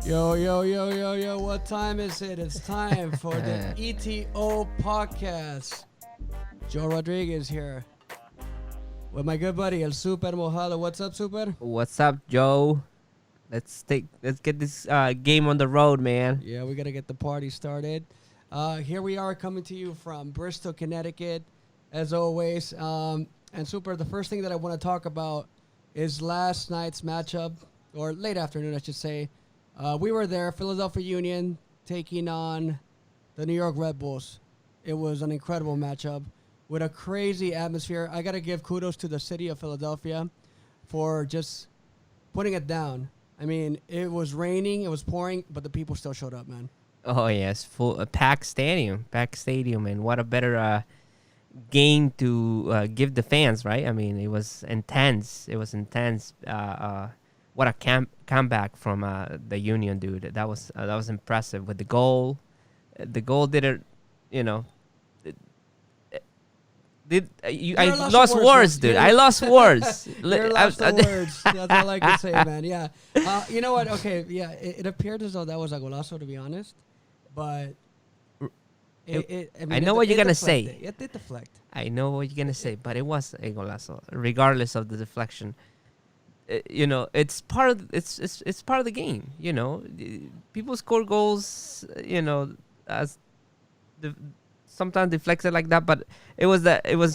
Yo, yo, yo, yo, yo, what time is it? It's time for the ETO Podcast. Joe Rodriguez here with my good buddy, El Super Mojado. What's up, Super? What's up, Joe? Let's get this game on the road, man. Yeah, we got to get the party started. Here we are coming to you from Bristol, Connecticut, as always. And Super, the first thing that I want to talk about is last night's matchup, or late afternoon, I should say. We were there, Philadelphia Union taking on the New York Red Bulls. It was an incredible matchup with a crazy atmosphere. I got to give kudos to the city of Philadelphia for just putting it down. I mean, it was raining, it was pouring, but the people still showed up, man. Oh, yes, full packed stadium, and what a better game to give the fans, right? I mean, it was intense. What a comeback from the Union, dude. That was impressive with the goal. The goal didn't, I lost words, dude. I lost words. You're lost words. That's all I can say, man. Yeah. You know what? Okay. Yeah. It appeared as though that was a golazo, to be honest. But I know what you're gonna say. It did deflect. I know what you're gonna say, but it was a golazo, regardless of the deflection. It's part of it's part of the game. People score goals. As sometimes deflected like that, but it was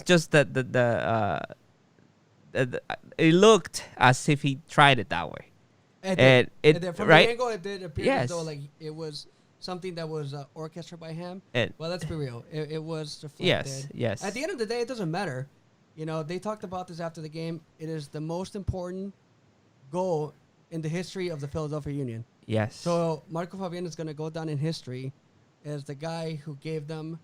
just that it looked as if he tried it that way. From right? the angle, it did appear as though like it was something that was orchestrated by him. Well, let's be real. It was deflected. Yes. At the end of the day, it doesn't matter. They talked about this after the game. It is the most important goal in the history of the Philadelphia Union. Yes. So Marco Fabian is going to go down in history as the guy who gave them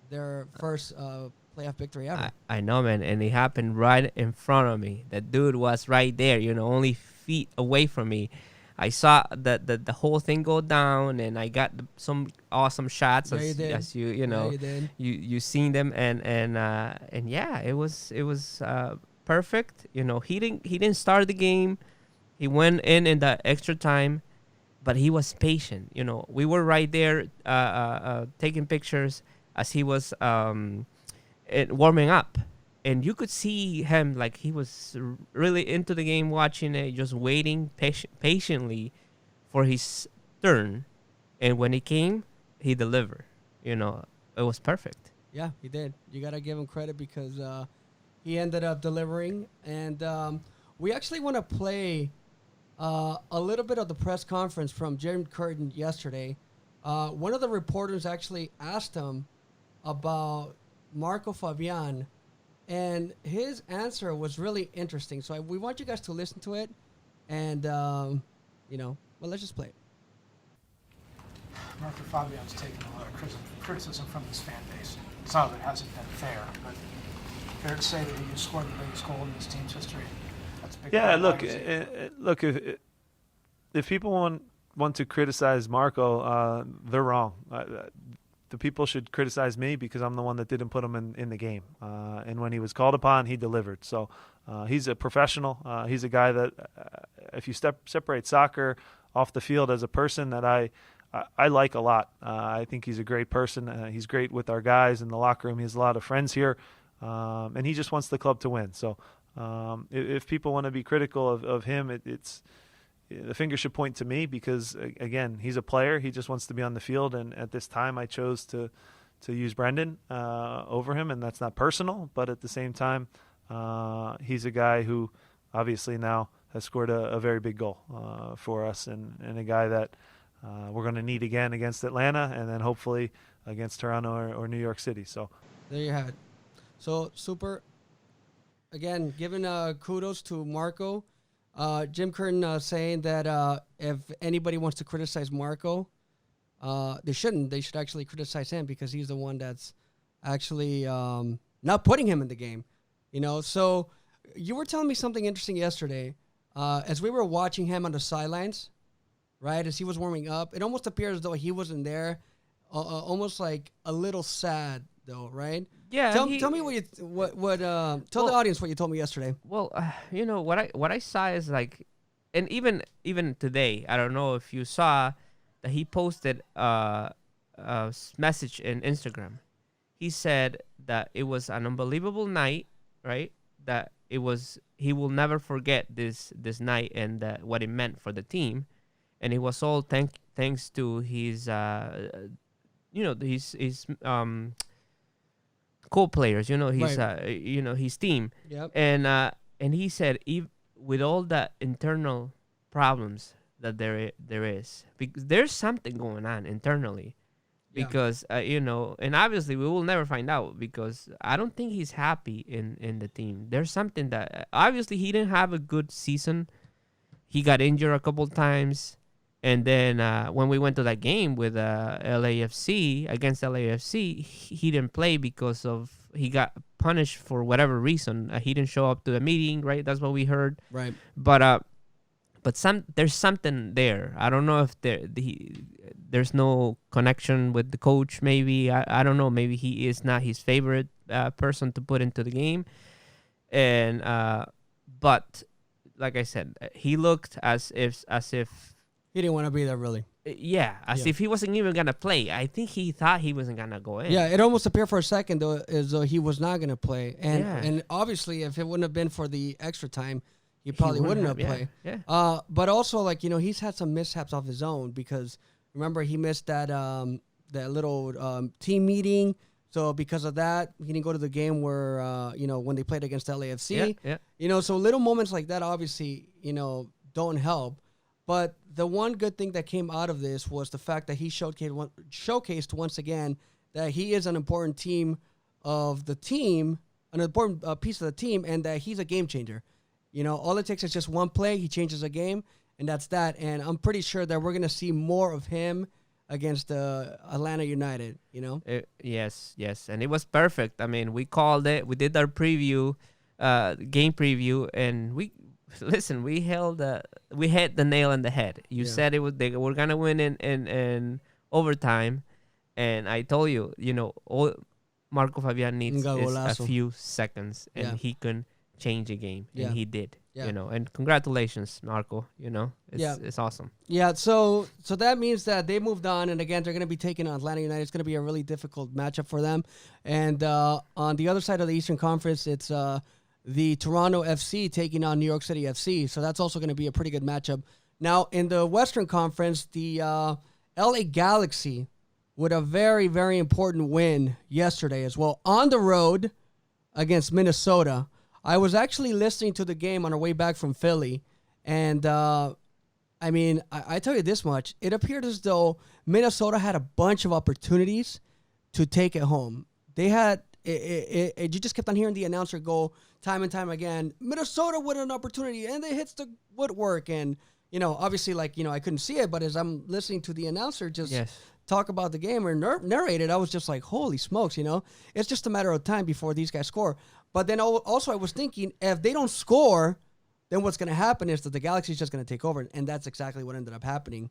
their first playoff victory ever. I know, man, and it happened right in front of me. That dude was right there, only feet away from me. I saw the whole thing go down, and I got some awesome shots. As you seen them, and yeah, it was perfect. He didn't start the game. He went in the extra time, but he was patient. We were right there taking pictures as he was warming up. And you could see him like he was really into the game, watching it, just waiting patiently for his turn. And when it came, he delivered. It was perfect. Yeah, he did. You got to give him credit because he ended up delivering. And we actually want to play a little bit of the press conference from Jim Curtin yesterday. One of the reporters actually asked him about Marco Fabian, and his answer was really interesting. So we want you guys to listen to it, and let's just play it. Marco Fabian's taken a lot of criticism from his fan base. Some of it hasn't been fair, but fair to say that he just scored the biggest goal in his team's history. That's a big. Yeah, look. If people want to criticize Marco, they're wrong. The people should criticize me because I'm the one that didn't put him in the game. And when he was called upon, he delivered. So he's a professional. He's a guy that, if you separate soccer off the field, as a person that I like a lot. I think he's a great person. He's great with our guys in the locker room. He has a lot of friends here. And he just wants the club to win. So if people want to be critical of him, it's the finger should point to me because, again, he's a player. He just wants to be on the field, and at this time I chose to use Brendan over him, and that's not personal. But at the same time, he's a guy who obviously now has scored a very big goal for us, and a guy that we're going to need again against Atlanta, and then hopefully against Toronto or New York City. So there you have it. So, Super, again, giving kudos to Marco. Jim Curtin saying that if anybody wants to criticize Marco, they shouldn't. They should actually criticize him because he's the one that's actually not putting him in the game. So you were telling me something interesting yesterday. As we were watching him on the sidelines, right, as he was warming up, it almost appeared as though he wasn't there, almost like a little sad, though, right? Yeah. Tell me tell the audience what you told me yesterday. Well, what I saw is like and even today, I don't know if you saw that he posted message in Instagram. He said that it was an unbelievable night, right? That he will never forget this night and what it meant for the team, and it was all thanks to his his co-players, his Right. his team, Yep. and he said with all the internal problems that there is, because there's something going on internally, Yeah. because and obviously we will never find out, because I don't think he's happy in the team. There's something that obviously he didn't have a good season. He got injured a couple times, and then when we went to that game with LAFC against LAFC, he didn't play because he got punished for whatever reason. He didn't show up to the meeting, right? That's what we heard. Right. But there's something there. I don't know if there's no connection with the coach. Maybe I don't know. Maybe he is not his favorite person to put into the game. And but like I said, he looked as if He didn't want to be there, really. yeah, as Yeah. if he wasn't even gonna play. I think he thought he wasn't gonna go in. Yeah, it almost appeared for a second though as though he was not going to play, and Yeah. and obviously if it wouldn't have been for the extra time, he probably wouldn't have played. Yeah. But also like he's had some mishaps of his own, because remember he missed that little team meeting. So because of that, he didn't go to the game where when they played against LAFC. Yeah. So little moments like that obviously don't help. But the one good thing that came out of this was the fact that he showcased once again that he is an important team of the team, an important piece of the team, and that he's a game changer. All it takes is just one play, he changes a game, and that's that. And I'm pretty sure that we're going to see more of him against Atlanta United, Yes, and it was perfect. I mean, we called it. We did our preview, game preview, and we hit the nail on the head. You said they were gonna win in overtime, and I told you, all Marco Fabian needs is a few seconds, and he can change a game, and he did. Yeah. And congratulations, Marco. It's awesome. Yeah, so that means that they moved on, and again, they're going to be taking on Atlanta United. It's going to be a really difficult matchup for them. And on the other side of the Eastern Conference, it's the Toronto FC taking on New York City FC. So that's also going to be a pretty good matchup. Now, in the Western Conference, the LA Galaxy with a very, very important win yesterday as well on the road against Minnesota. I was actually listening to the game on our way back from Philly, and I tell you this much. It appeared as though Minnesota had a bunch of opportunities to take it home. They had you just kept on hearing the announcer go time and time again, Minnesota with an opportunity, and it hits the woodwork. And, obviously, I couldn't see it, but as I'm listening to the announcer just talk about the game or narrate it, I was just like, holy smokes, it's just a matter of time before these guys score. But then also I was thinking, if they don't score, then what's going to happen is that the Galaxy is just going to take over, and that's exactly what ended up happening.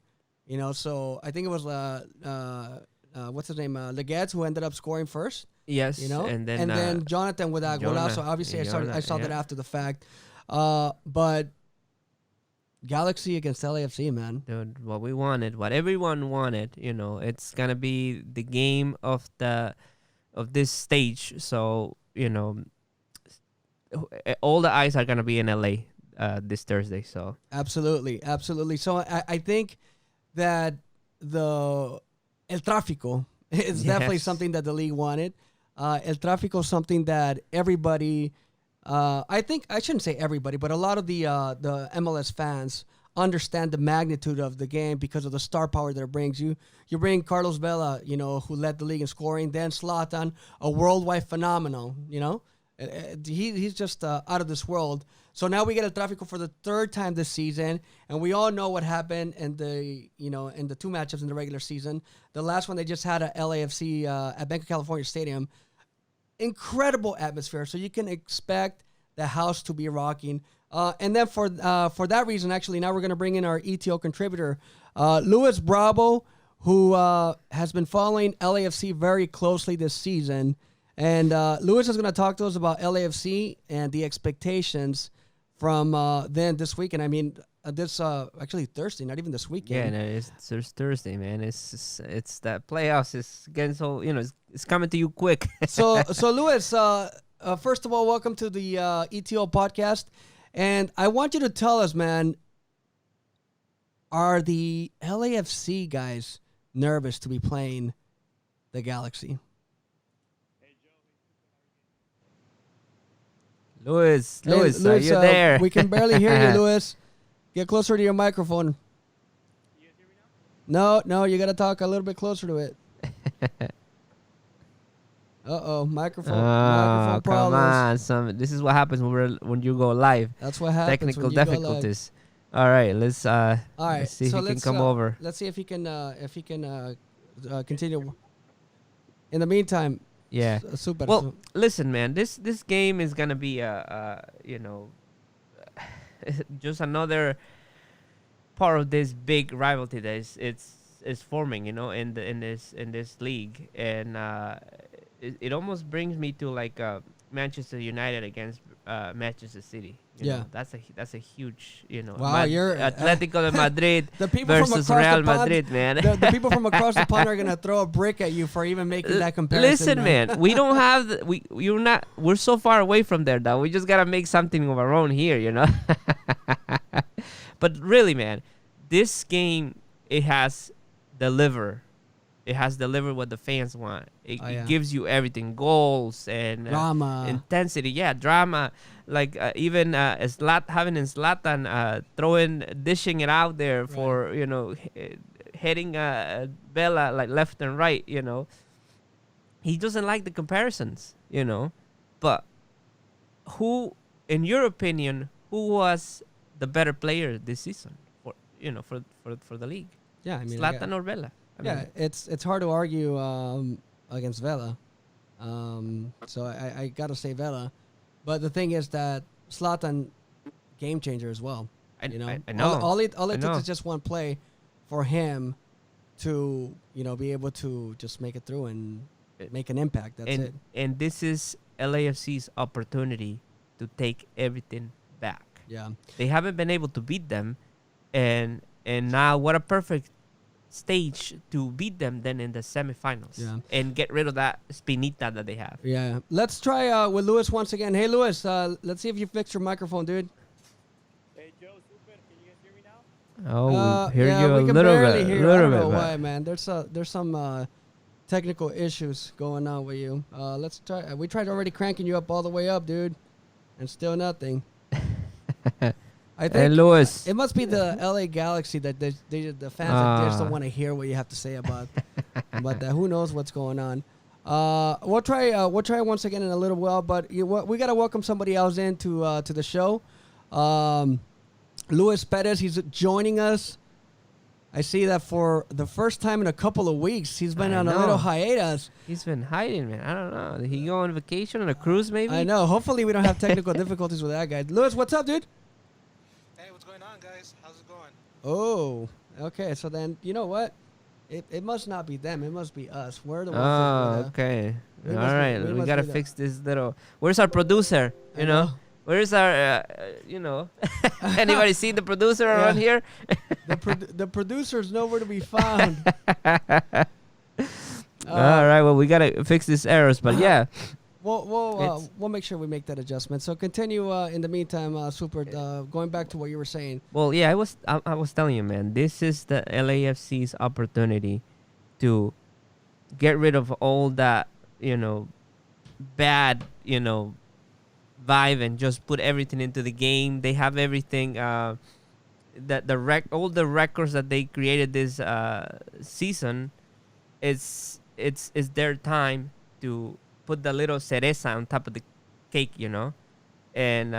So I think it was what's his name, Leggett, who ended up scoring first. Yes, and then Jonathan with that golazo. Obviously, I saw that after the fact. But Galaxy against LAFC, man. Dude, what we wanted, what everyone wanted, it's gonna be the game of this stage. So all the eyes are gonna be in LA this Thursday. So absolutely. So I think that the El Tráfico is definitely something that the league wanted. El Tráfico is something that everybody, I think, I shouldn't say everybody, but a lot of the MLS fans understand the magnitude of the game because of the star power that it brings. You bring Carlos Vela, who led the league in scoring, then Zlatan, a worldwide phenomenon, he's just out of this world. So now we get El Tráfico for the third time this season, and we all know what happened in the two matchups in the regular season. The last one they just had at LAFC at Bank of California Stadium. Incredible atmosphere, so you can expect the house to be rocking. And then for that reason, actually, now we're going to bring in our ETO contributor, Luis Bravo, who has been following LAFC very closely this season. And Luis is going to talk to us about LAFC and the expectations from then this weekend. I mean, this actually Thursday, not even this Yeah, weekend. no, it's Thursday, man. It's that playoffs is getting so it's coming to you quick. So Luis, first of all, welcome to the ETO Podcast, and I want you to tell us, man, are the LAFC guys nervous to be playing the Galaxy? Luis, Hey, are Luis, you there? We can barely hear you, Luis. Get closer to your microphone. No, you got to talk a little bit closer to it. Microphone Oh, come problems. on! This is what happens when you go live. That's what happens. Technical when you go live. difficulties. All right, let's All right, let's see if so he can come over. Let's see if he can continue. In the meantime, Yeah. super. Well, listen, man. This game is gonna be just another part of this big rivalry that is forming, in this league, and it almost brings me to like Manchester United against Manchester City. You know, that's a huge, Wow, you're Atletico de Madrid the people from versus across Real the pond, Madrid, man. the people from across the pond are gonna throw a brick at you for even making that comparison. Listen, man, we don't have we're so far away from there that we just gotta make something of our own here, But really, man, this game it has delivered what the fans want. It gives you everything: goals and Drama, intensity, drama. Like even Zlatan dishing it out there for hitting Bella like left and right. He doesn't like the comparisons. But who, in your opinion, who was the better player this season for the league? Yeah, I mean, Zlatan or Bella? It's hard to argue against Vela. So I gotta say Vela. But the thing is that Zlatan, game changer as well. I know. All it I took know. is just one play for him to be able to just make it through and make an impact. That's it. And this is LAFC's opportunity to take everything back. Yeah. They haven't been able to beat them, and now what a perfect stage to beat them then in the semifinals and get rid of that spinita that they have. Yeah. Let's try with Luis once again. Hey, Luis, let's see if you fixed your microphone, dude. Hey, Joe, super. Can you guys hear me now? Oh, we hear you we a can little barely bit. hear you. I don't know bit. why, man. There's some technical issues going on with you. Let's try. We tried already cranking you up all the way up, dude, and still nothing. I think Hey, Luis. it must be the LA Galaxy that the fans that just don't want to hear what you have to say about that. Who knows what's going on? We'll try once again in a little while, but we gotta welcome somebody else into to the show. Luiz Perez, he's joining us. I see that for the first time in a couple of weeks, he's been on a little hiatus. He's been hiding, man. I don't know. Did he go on vacation on a cruise, maybe? I know. Hopefully, we don't have technical difficulties with that guy. Luis, what's up, dude? Hey, what's going on, guys? How's it going? Oh, okay. So then, you know what? It must not be them. It must be us. We're the ones. Oh, okay. we All must be- right. we We must gotta be the- fix this little. Where's our producer? I know. Where's our, anybody seen the producer around here? The producer's nowhere to be found. All right. Well, we gotta fix these errors, but yeah. We'll make sure we make that adjustment. So continue in the meantime, Super. Going back to what you were saying. Well, yeah. I was telling you, man. This is the LAFC's opportunity to get rid of all that, bad, vibe and just put everything into the game. They have everything. All the records that they created this season, it's their time to put the little cereza on top of the cake, And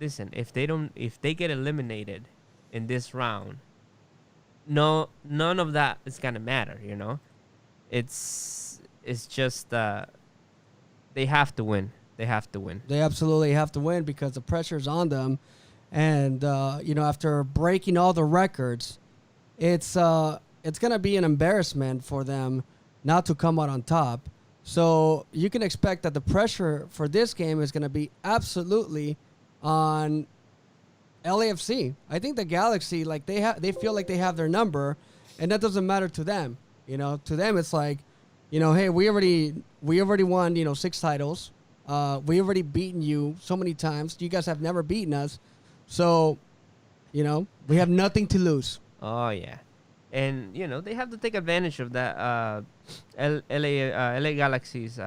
listen, if they get eliminated in this round, none of that is gonna matter, It's just they have to win. They have to win. They absolutely have to win because the pressure's on them, and after breaking all the records, it's gonna be an embarrassment for them not to come out on top. So you can expect that the pressure for this game is gonna be absolutely on LAFC. I think the Galaxy, like they feel like they have their number, and that doesn't matter to them. To them it's like, hey, we already won 6 titles. We already beaten you so many times. You guys have never beaten us, so we have nothing to lose. Oh yeah, and they have to take advantage of that. LA Galaxy's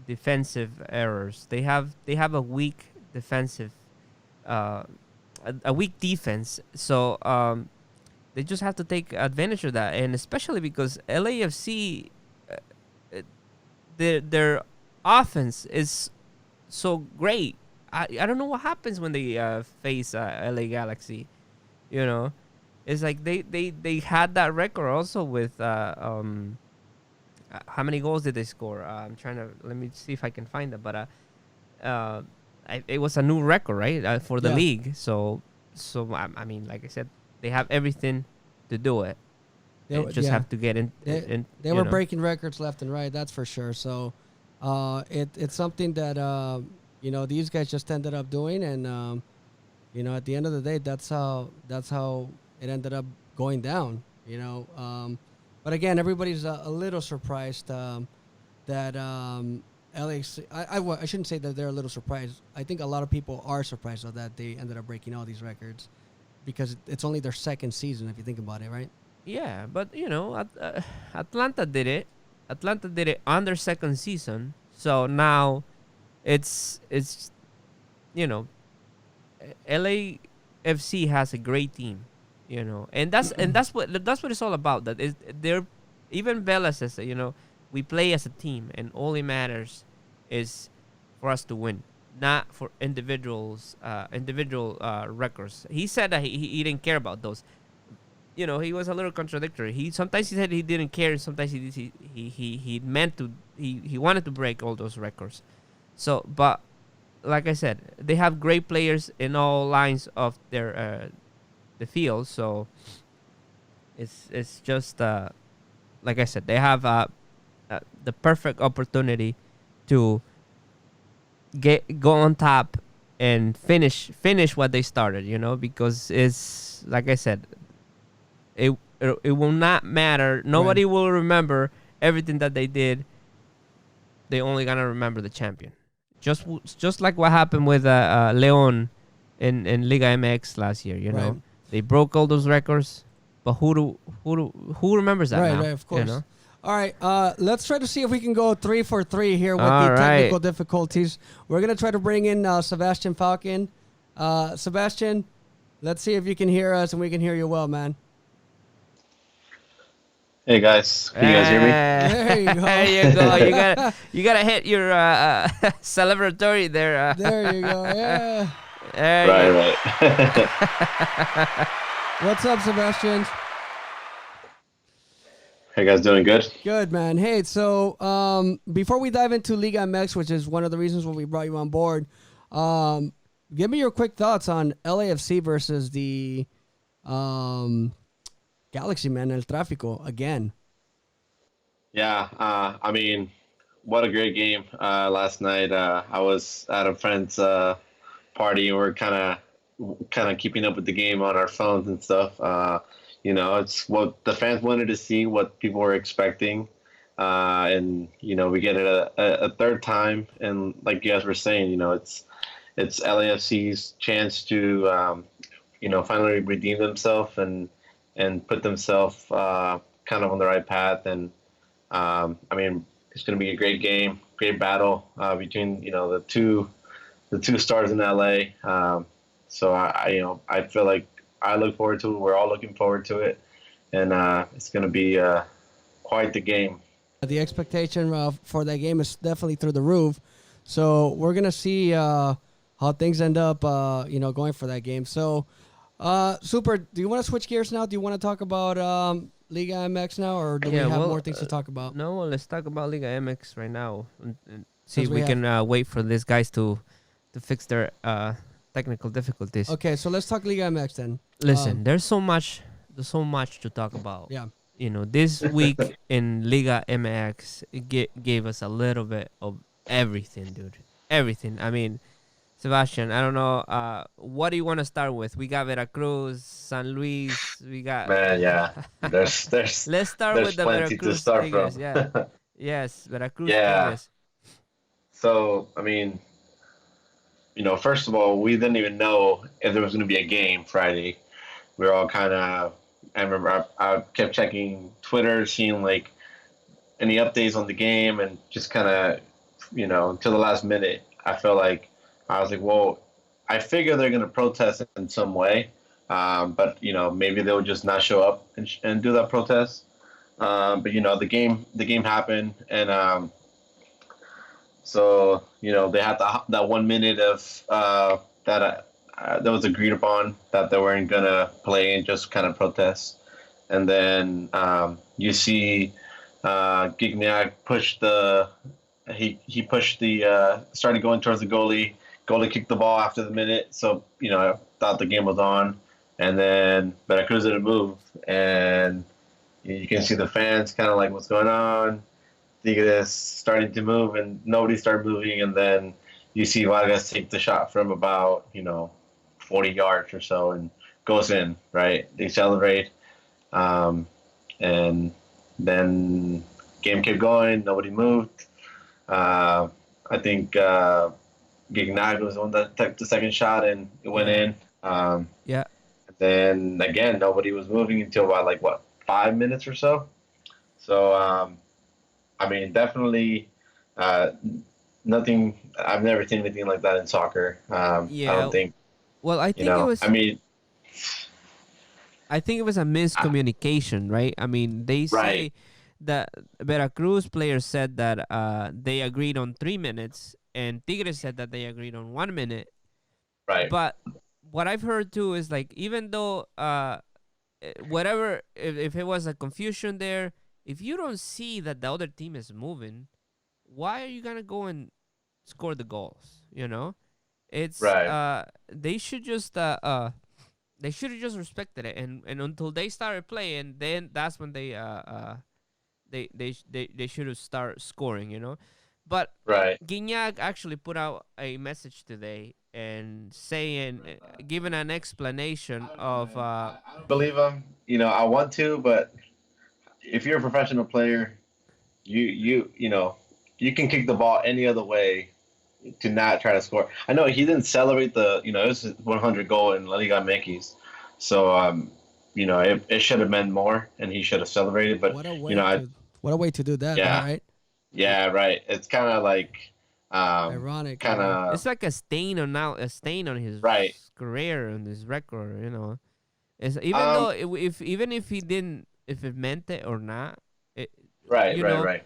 defensive errors. They have a weak defensive, a weak defense. So they just have to take advantage of that, and especially because LAFC, their offense is so great. I don't know what happens when they face LA Galaxy. It's like they had that record also with how many goals did they score? Let me see if I can find it. But it was a new record, right, for the league. So I mean, like I said, they have everything to do it. They just have to get in. They were breaking records left and right. That's for sure. So it's something that these guys just ended up doing, and at the end of the day, that's how it ended up going down. But again, everybody's a little surprised that LAX. I shouldn't say that they're a little surprised. I think a lot of people are surprised of that they ended up breaking all these records, because it's only their second season, if you think about it, right? Yeah, but Atlanta did it. Atlanta did it on their second season, so now it's LAFC has a great team, and that's what it's all about. That is, they're even Vela says that we play as a team, and all it matters is for us to win, not for individual records. He said that he didn't care about those. He was a little contradictory. Sometimes he said he didn't care. Sometimes he meant to. He wanted to break all those records. So, but like I said, they have great players in all lines of their the field. So it's just like I said, they have the perfect opportunity to go on top and finish what they started. Because it's like I said. It will not matter. Nobody will remember everything that they did. They only gonna remember the champion. Just like what happened with Leon in Liga MX last year. Right. They broke all those records, but who remembers that now? Right, of course. All right, let's try to see if we can go 3 for 3 here with all the right. technical difficulties. We're gonna try to bring in Sebastian Falcon. Sebastian, let's see if you can hear us and we can hear you well, man. Hey guys, can you guys hear me? There you go. There you go. You gotta hit your celebratory there. There you go. Yeah. Right. What's up, Sebastian? Hey guys, doing good? Good, man. Hey, so before we dive into Liga MX, which is one of the reasons why we brought you on board, give me your quick thoughts on LAFC versus the Galaxy, man, El Tráfico again. Yeah, I mean, what a great game last night. I was at a friend's party, and we're kind of keeping up with the game on our phones and stuff. It's what the fans wanted to see, what people were expecting, and we get it a third time. And like you guys were saying, it's LAFC's chance to finally redeem themselves and put themselves kind of on the right path. And I mean, it's going to be a great game, great battle between the two stars in LA. So I feel like I look forward to it. We're all looking forward to it, and it's going to be quite the game. The expectation for that game is definitely through the roof. So we're gonna see how things end up, going for that game. So. Super, do you want to switch gears now? Do you want to talk about Liga MX now, or do we have more things to talk about? No, let's talk about Liga MX right now and see if we can wait for these guys to fix their technical difficulties. Okay, so let's talk Liga MX then. Listen, there's so much to talk about. Yeah. This week in Liga MX, it gave us a little bit of everything, dude. Everything. I mean, Sebastian, I don't know. What do you want to start with? We got Veracruz, San Luis. We got. Man, yeah. There's Let's start there's with the plenty to Veracruz start Tigres. from. Yeah. Yes, Veracruz Yeah. Tigres. So I mean, first of all, we didn't even know if there was going to be a game Friday. We were all kind of. I remember I kept checking Twitter, seeing like any updates on the game, and just kind of, until the last minute, I felt like I was like, well, I figure they're going to protest in some way, but maybe they'll just not show up and do that protest. But the game happened, and so they had that 1 minute of that was agreed upon that they weren't gonna play and just kind of protest, and then you see Gignac pushed he pushed the started going towards the goalie. Goalie kicked the ball after the minute, so I thought the game was on, and then Veracruz didn't move, and you can see the fans kind of like, what's going on? Tigres starting to move, and nobody started moving, and then you see Vargas take the shot from about 40 yards or so and goes in. Right, they celebrate, and then game kept going. Nobody moved. I think Gignac was the one that took the second shot, and it went in. Yeah. Then again, nobody was moving until about 5 minutes or so. So I mean, definitely nothing. I've never seen anything like that in soccer. I don't think. Well, I think it was. I mean, I think it was a miscommunication, right? I mean, they say Right. that Veracruz players said that they agreed on 3 minutes, and Tigres said that they agreed on 1 minute. right. But what I've heard too is like, even though whatever, if it was a confusion there, if you don't see that the other team is moving, why are you gonna go and score the goals? It's Right. they should just they should have just respected it, and until they started playing, then that's when they should have started scoring. But Right. Gignac actually put out a message today and saying, giving an explanation of Believe him. I want to, but if you're a professional player, you can kick the ball any other way to not try to score. I know he didn't celebrate it was his 100 goal in La Liga MX, so it should have meant more, and he should have celebrated. But What a way I what a way to do that, Yeah. right? yeah, right. It's kind of like Ironic. kind of it's like a stain on his Right. career, on his record. It's even Um, though even if he didn't, if it meant it or not, right, you right, know, right.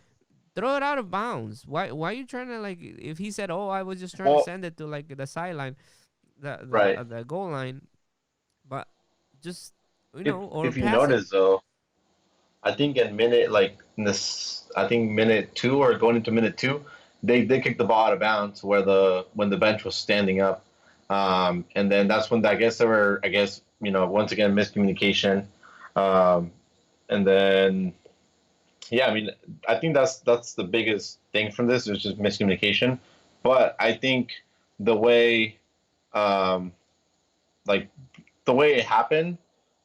throw it out of bounds. Why are you trying to, like, if he said, "Oh, I was just trying Well- to send it to like the sideline, the Right. the goal line," but just or If you pass it. notice though, I think in minute 2 or going into minute 2, they kicked the ball out of bounds when the bench was standing up, and then that's when I guess once again miscommunication, and then I mean, I think that's the biggest thing from this is just miscommunication, but I think the way the way it happened,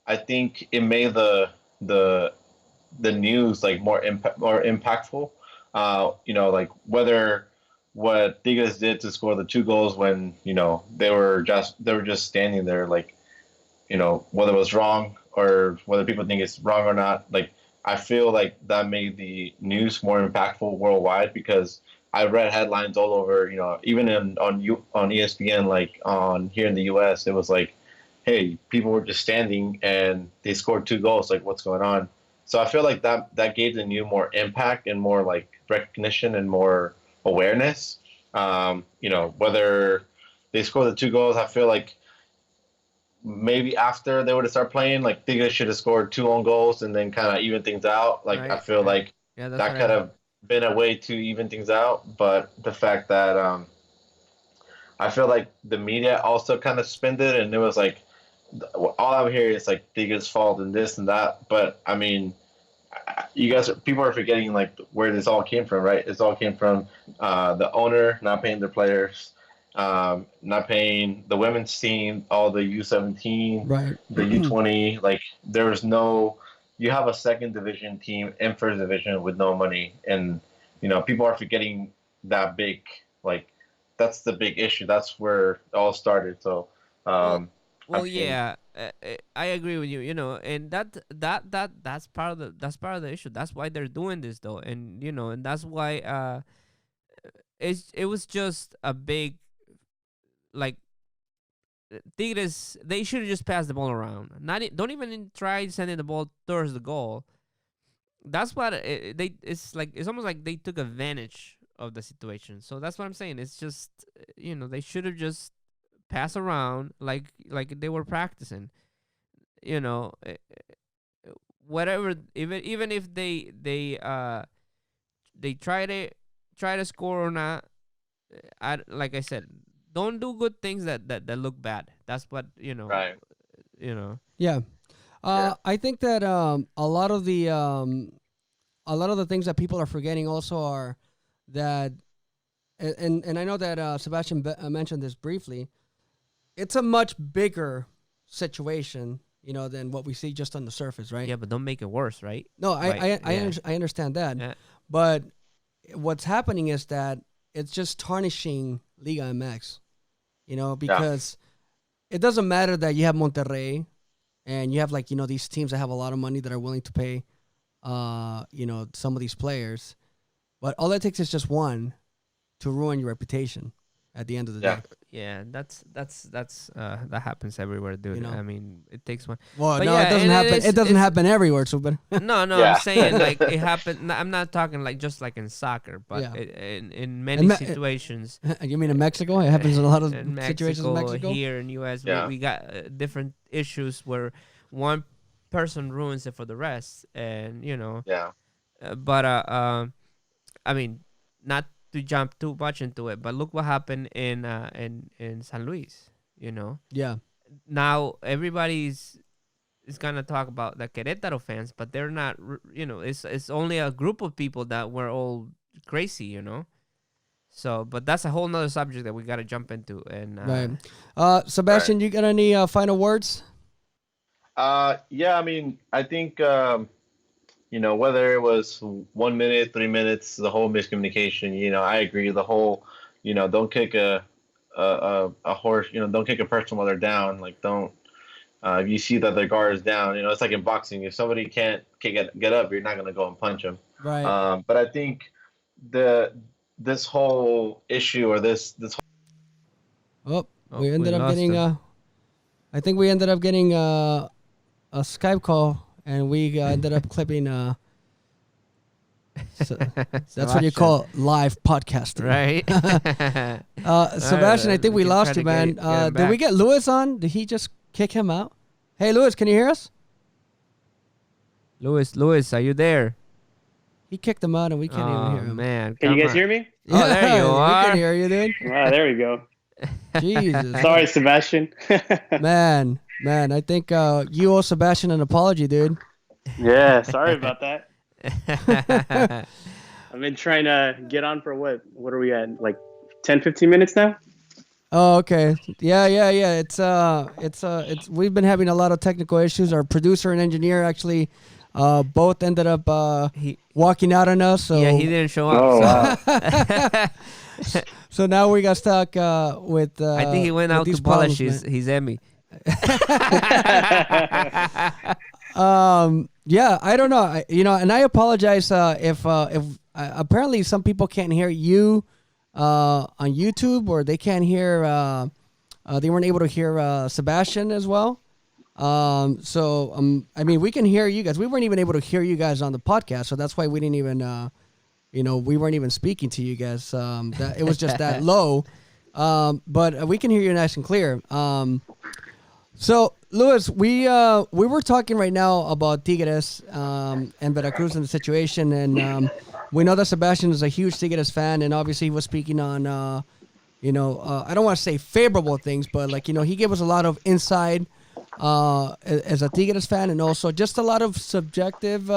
I think it made the news like more impactful. Like whether what Tigres did to score the 2 goals when they were just standing there, like whether it was wrong or whether people think it's wrong or not. Like I feel like that made the news more impactful worldwide, because I read headlines all over. Even on ESPN, like on here in the U.S., it was like, hey, people were just standing and they scored 2 goals. Like, what's going on? So I feel like that gave the news more impact and more like recognition and more awareness. Whether they scored the 2 goals, I feel like maybe after they would have started playing, like Tigres should have scored 2 own goals and then kind of even things out. Like Right, I feel right. like Yeah, that's that what I could heard. have been a way to even things out. But the fact that I feel like the media also kind of spinned it, and it was like all I'm hearing is like Tigres' fault and this and that. But I mean, people are forgetting like where this all came from, right? This all came from the owner not paying their players, not paying the women's team, all the U17, Right. the U20. Like there was no. You have a second division team and first division with no money, and people are forgetting that big. Like that's the big issue. That's where it all started. So. Well, I mean, yeah, I agree with you. And that's part of the issue. That's why they're doing this, though, and and that's why it was just a big, like, Tigres. They should have just passed the ball around. Don't even try sending the ball towards the goal. That's what it's almost like they took advantage of the situation. So that's what I'm saying. It's just they should have just pass around like they were practicing, whatever. Even if they try to score or not. Like I said, don't do good things that look bad. That's what right. Yeah. Yeah. I think that a lot of the things that people are forgetting also are that, and I know that Sebastian mentioned this briefly. It's a much bigger situation, than what we see just on the surface, right? Yeah, but don't make it worse, right? No, Right, yeah. I understand that, Yeah. but what's happening is that it's just tarnishing Liga MX, because it doesn't matter that you have Monterrey and you have these teams that have a lot of money that are willing to pay, some of these players, but all it takes is just one to ruin your reputation at the end of the day. Yeah, that happens everywhere, dude. I mean, it takes one. Well, But no, yeah, it doesn't and happen. It doesn't it's- happen everywhere, Super. No, Yeah. I'm saying like it happened. I'm not talking like just like in soccer, but Yeah. in many Me- situations. You mean in Mexico? It happens in a lot of In situations in Mexico. here in U.S., Yeah. we got different issues where one person ruins it for the rest, and Yeah. I mean, not to jump too much into it, but look what happened in San Luis. Yeah, Now everybody's is gonna talk about the Queretaro fans, but they're not. It's only a group of people that were all crazy. So, but that's a whole nother subject that we got to jump into. And right. Sebastian, you got any final words? Yeah, I mean, I think, whether it was 1 minute, 3 minutes, the whole miscommunication, I agree. The whole, don't kick a horse, don't kick a person while they're down. Like, don't, if you see that their guard is down, it's like in boxing. If somebody can't get up, you're not going to go and punch them. Right. But I think this whole issue or this Oh, Oh, we ended we up lost getting him. I think we ended up getting a Skype call, and we ended up clipping. So that's what you call live podcasting, right. Sebastian, I think we can lost try you, to man. get him Did we back. get Luis on? Did he just kick him out? Hey, Luis, can you hear us? Luis, are you there? He kicked him out, and we can't even hear him. Man, Can you come guys on. hear me? Oh, there you We are. can hear you, dude. Ah, there we go. Jesus. Sorry, Sebastian. Man, I think you owe Sebastian an apology, dude. Yeah, sorry about that. I've been trying to get on for what are we at? Like 10, 15 minutes now? Oh, okay. Yeah. It's we've been having a lot of technical issues. Our producer and engineer actually both ended up He- walking out on us. So Yeah, he didn't show up. Oh, so- wow. so now we got stuck with. I think he went with out these to polish problems, his Emmy. Yeah, I don't know. And I apologize if apparently some people can't hear you on YouTube, or they can't hear. They weren't able to hear Sebastian as well. I mean, we can hear you guys. We weren't even able to hear you guys on the podcast, so that's why we didn't even. We weren't even speaking to you guys. That it was just that low. But we can hear you nice and clear. So, Luis, we were talking right now about Tigres and Veracruz and the situation, and we know that Sebastian is a huge Tigres fan, and obviously he was speaking on, I don't want to say favorable things, but he gave us a lot of insight as a Tigres fan, and also just a lot of subjective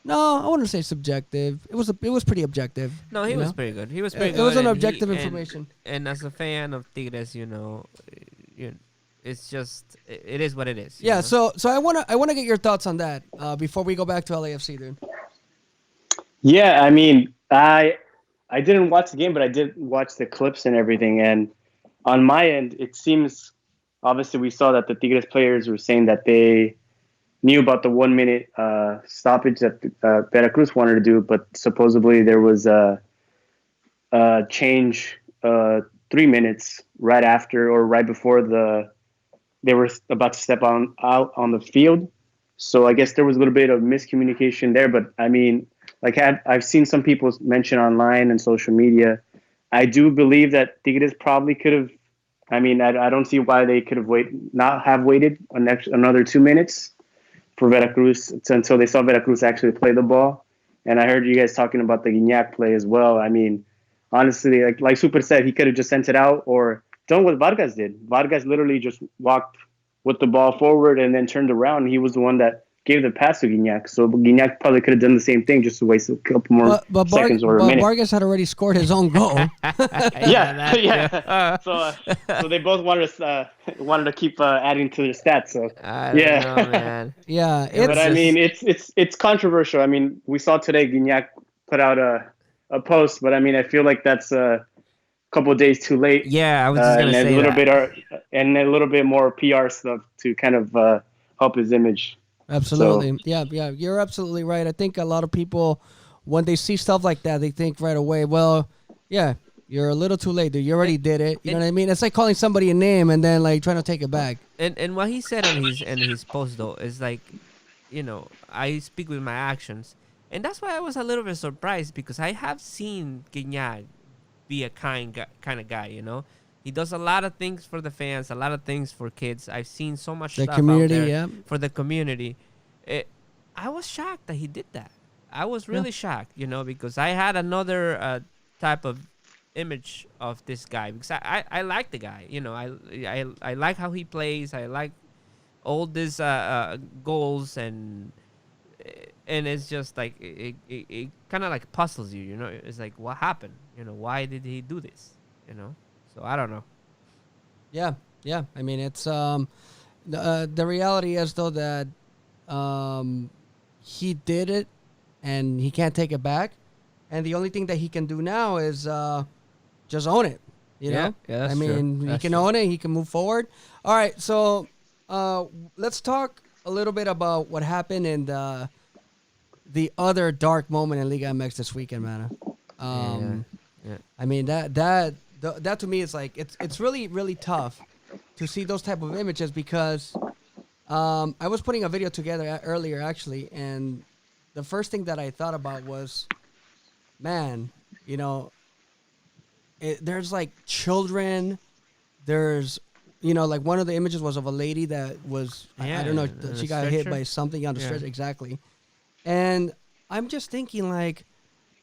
No, I wouldn't say subjective. It was pretty objective. No, he you was know? pretty good. He was pretty It good. was an and objective information. And as a fan of Tigres, it's just it is what it is. you Yeah. know? So I wanna get your thoughts on that before we go back to LAFC, dude. Yeah, I mean, I didn't watch the game, but I did watch the clips and everything. And on my end, it seems obviously we saw that the Tigres players were saying that they knew about the 1 minute stoppage that Veracruz wanted to do, but supposedly there was a change 3 minutes right after or right before they were about to step out on the field. So I guess there was a little bit of miscommunication there. But I mean, like I've seen some people mention online and social media. I do believe that Tigres probably could have. I mean, I don't see why they could have not have waited another 2 minutes for Veracruz until they saw Veracruz actually play the ball. And I heard you guys talking about the Gignac play as well. I mean, honestly, like Super said, he could have just sent it out or done what Vargas did. Vargas literally just walked with the ball forward and then turned around. He was the one that gave the pass to Gignac. So Gignac probably could have done the same thing just to waste a couple more seconds or a minute. Vargas had already scored his own goal. Yeah. So they both wanted to keep adding to their stats. So I don't know, man. Yeah, but I mean, it's controversial. I mean, we saw today Gignac put out a post, but I mean, I feel like that's a couple of days too late. Yeah, I was just gonna say a little that. and a little bit more PR stuff to kind of help his image. absolutely. So- Yeah, you're absolutely right. I think a lot of people, when they see stuff like that, they think right away, well, yeah, you're a little too late, dude. You already did it. You know what I mean? It's like calling somebody a name and then like trying to take it back. And what he said in his post though is like, I speak with my actions, and that's why I was a little bit surprised because I have seen Gignac be a kind of guy. He does a lot of things for the fans, a lot of things for kids. I've seen so much The stuff community, out there yeah. for the community. I was shocked that he did that. I was really shocked, because I had another type of image of this guy because I like the guy. I like how he plays. I like all these goals and it's just like it kind of like puzzles you. It's like what happened? Why did he do this? So I don't know. Yeah. I mean, it's the reality is though that he did it and he can't take it back, and the only thing that he can do now is just own it. You know? Yeah, that's I mean, true. he can own it. He can move forward. All right, so let's talk a little bit about what happened in the other dark moment in Liga MX this weekend, man. Yeah. I mean that to me is like it's really really tough to see those type of images because I was putting a video together earlier actually, and the first thing that I thought about was, man, there's like children, there's like one of the images was of a lady that was I don't know, she got hit by something on the stretcher exactly, and I'm just thinking like,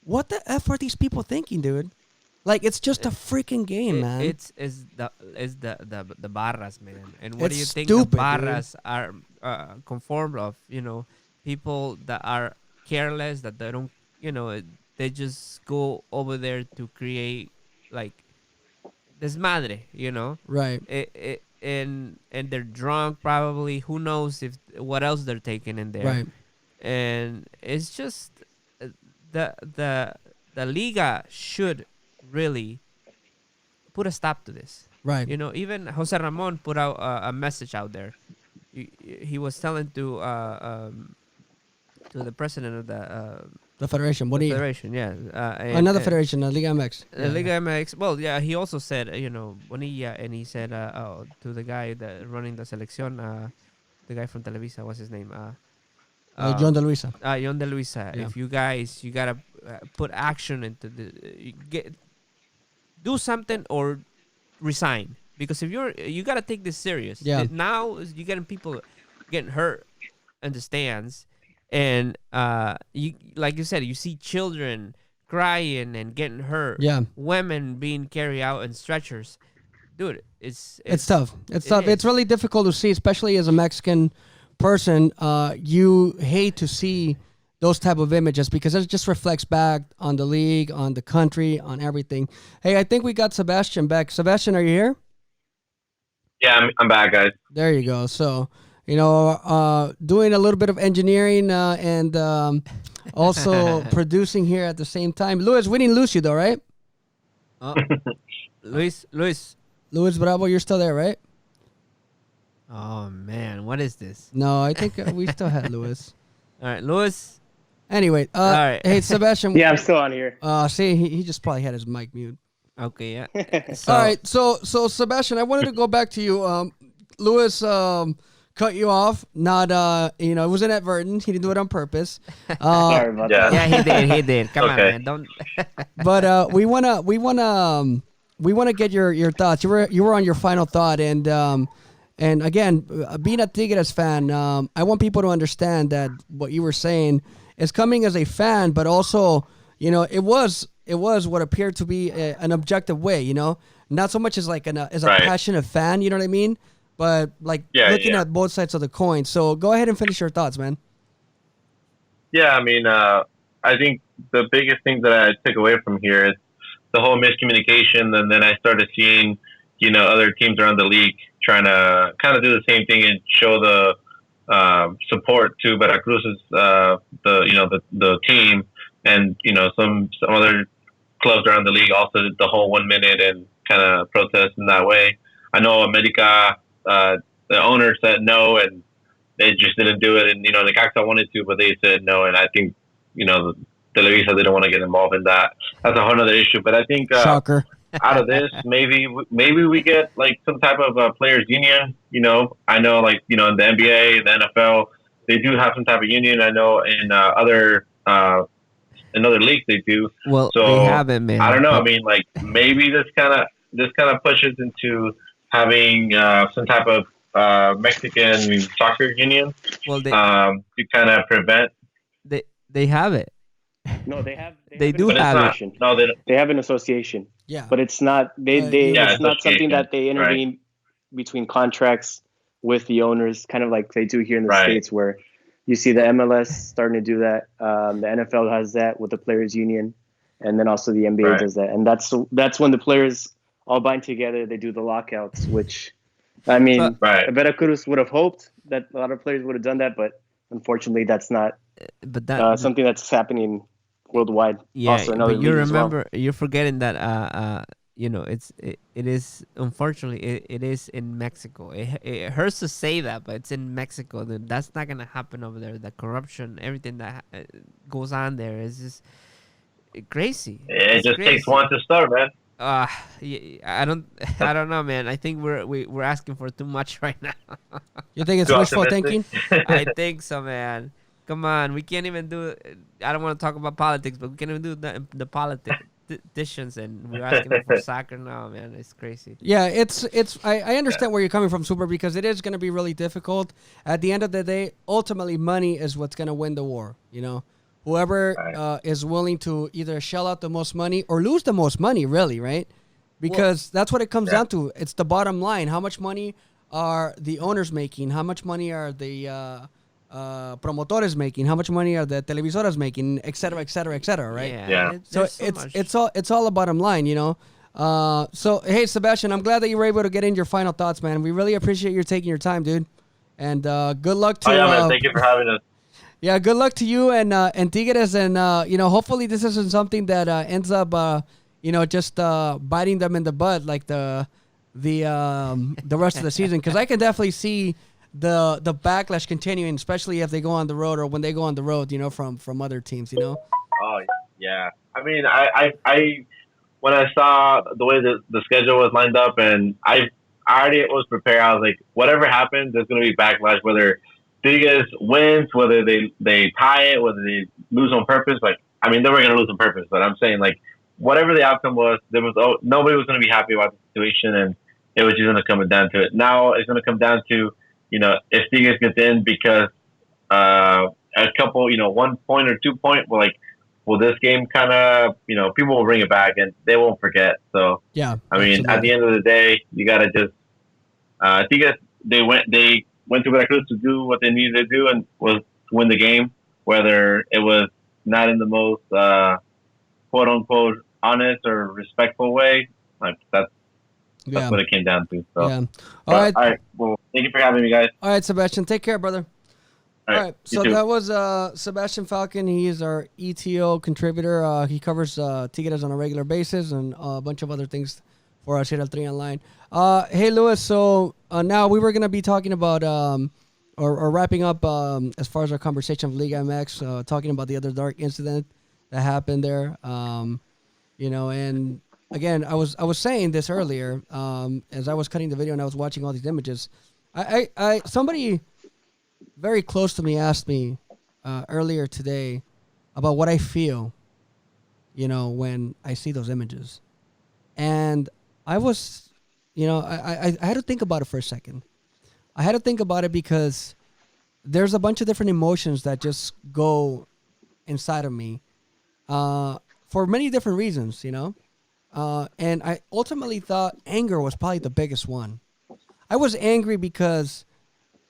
what the F are these people thinking, dude? Like it's just a freaking game, man. It's the barras, man. And what do you It's think stupid, the barras are conformed of? People that are careless, that they don't, they just go over there to create like desmadre, Right. And they're drunk probably. Who knows what else they're taking in there? Right. And it's just the Liga should really put a stop to this. Right. Even Jose Ramon put out a message out there. He was telling to the president of The federation. What do you? federation, Another federation, Liga MX. Liga MX. Well, yeah, he also said, Bonilla, and he said to the guy that running the selección, the guy from Televisa, what's his name? John De Luisa. John De Luisa. Yeah. If you guys, you gotta put action into do something or resign, because if you gotta take this serious. Yeah. Now you're getting people getting hurt in the stands, and you like you said, you see children crying and getting hurt. Yeah. Women being carried out in stretchers. Dude, it's tough. It's tough. is. It's really difficult to see, especially as a Mexican person. You hate to see those type of images, because it just reflects back on the league, on the country, on everything. Hey, I think we got Sebastian back. Sebastian, are you here? Yeah, I'm back, guys. There you go. So, doing a little bit of engineering and also producing here at the same time. Luis, we didn't lose you though, right? Luis. Luis Bravo, you're still there, right? Oh man, what is this? No, I think we still had Luis. All right, Luis. Anyway, All right. hey Sebastian. Yeah, I'm still on here. See, he just probably had his mic mute. Okay, yeah. So, All right, so Sebastian, I wanted to go back to you. Luis cut you off. Not it was inadvertent. He didn't do it on purpose. Sorry about that. Yeah, he did. Come on, Okay. man. Don't. But we wanna get your thoughts. You were on your final thought, and again, being a Tigres fan, I want people to understand that what you were saying is coming as a fan, but also, it was what appeared to be an objective way, not so much as like as a Right. passionate fan, you know what I mean? But looking at both sides of the coin. So go ahead and finish your thoughts, man. Yeah, I mean, I think the biggest thing that I took away from here is the whole miscommunication, and then I started seeing, other teams around the league trying to kind of do the same thing and show the support to Veracruz's the team, and some other clubs around the league also did the whole 1 minute and kind of protest in that way. I know America, the owner said no, and they just didn't do it, and the Necaxa wanted to, but they said no, and I think the Televisa didn't want to get involved in that. That's a whole other issue. But I think Shocker. out of this, maybe we get like some type of players union. I know in the NBA, the NFL, they do have some type of union. I know in other leagues they do. Well, so they haven't, man. I don't know. I mean, like maybe this kind of pushes into having some type of Mexican soccer union. Well, they to kind of prevent. they have it. No, they have. They an do have it. association. No, they don't. They have an association. Yeah. But it's not. It's not something that they intervene between contracts with the owners, kind of like they do here in the States, where you see the MLS starting to do that. The NFL has that with the players union, and then also the NBA does that. And that's when the players all bind together. They do the lockouts, which, I mean, Veracruz would have hoped that a lot of players would have done that, but unfortunately, that's not. But that something that's happening worldwide. Yeah, also in other but you leagues as well. remember, you're forgetting that it is unfortunately it is in Mexico. It hurts to say that, but it's in Mexico. That's not gonna happen over there. The corruption, everything that goes on there is just crazy. It just takes one to start, man. I don't know, man. I think we're asking for too much right now. You think it's Too wishful optimistic? thinking? I think so, man. Come on, we can't even do. I don't want to talk about politics, but we can't even do the politicians, and we're asking them for soccer now, man. It's crazy. Yeah, I understand where you're coming from, Super, because it is going to be really difficult. At the end of the day, ultimately, money is what's going to win the war. Whoever is willing to either shell out the most money or lose the most money, really, right? Because that's what it comes down to. It's the bottom line. How much money are the owners making? How much money are the promotores making? How much money are the televisoras making? Et cetera, et cetera, et cetera, right? Yeah. So it's all a bottom line, So hey, Sebastian, I'm glad that you were able to get in your final thoughts, man. We really appreciate you taking your time, dude. And good luck to. Man. Thank you for having us. Yeah, good luck to you and Tigres, and hopefully this isn't something that ends up just biting them in the butt like the rest of the season, because I can definitely see the backlash continuing, especially if they go on the road or when they go on the road, from other teams, Oh yeah, I mean, I when I saw the way the schedule was lined up, and I already was prepared. I was like, whatever happens, there's going to be backlash. Whether Tigres wins, whether they tie it, whether they lose on purpose. Like, I mean, they were going to lose on purpose, but I'm saying, like, whatever the outcome was, nobody was going to be happy about the situation, and it was just going to come down to it. Now it's going to come down to, if Tigres gets in because a couple, 1 point or 2 point, well, like, will this game kind of, people will bring it back and they won't forget. So, yeah, I mean, at the end of the day, you got to just, Tigres, they went to Veracruz to do what they needed to do and was win the game. whether it was not in the most quote unquote honest or respectful way. Like that's Yeah. what it came down to. So, Yeah. All right. all right. Well, thank you for having me, guys. All right, Sebastian. Take care, brother. All right. You So too. that was Sebastian Falcon. He is our ETO contributor. He covers Tigres on a regular basis and a bunch of other things for us here at 3 Online. Hey, Luis. So now we were going to be talking about or wrapping up as far as our conversation of Liga MX, talking about the other dark incident that happened there. And again, I was saying this earlier as I was cutting the video and I was watching all these images. Somebody very close to me asked me earlier today about what I feel, when I see those images, and I was, I had to think about it for a second. I had to think about it because there's a bunch of different emotions that just go inside of me for many different reasons, and I ultimately thought anger was probably the biggest one. I was angry because,